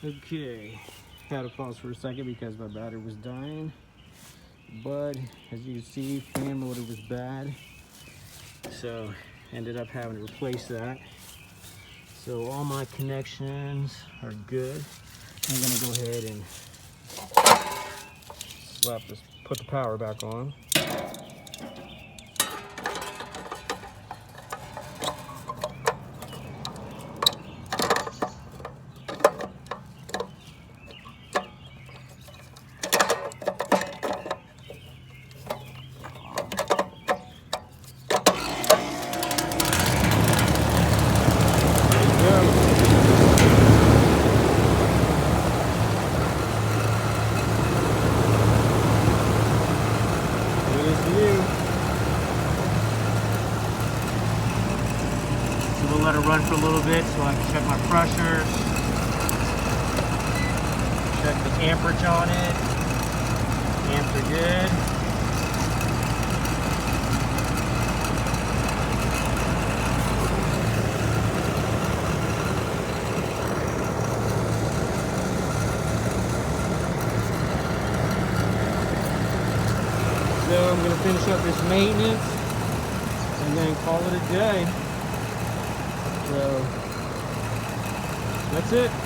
Okay, had to pause for a second because my battery was dying, but as you can see, fan motor was bad, so ended up having to replace that. So all my connections are good. I'm gonna go ahead and put the power back on. We'll let it run for a little bit so I can check my pressure, check the amperage on it. Amps are good. So I'm going to finish up this maintenance and then call it a day. So that's it.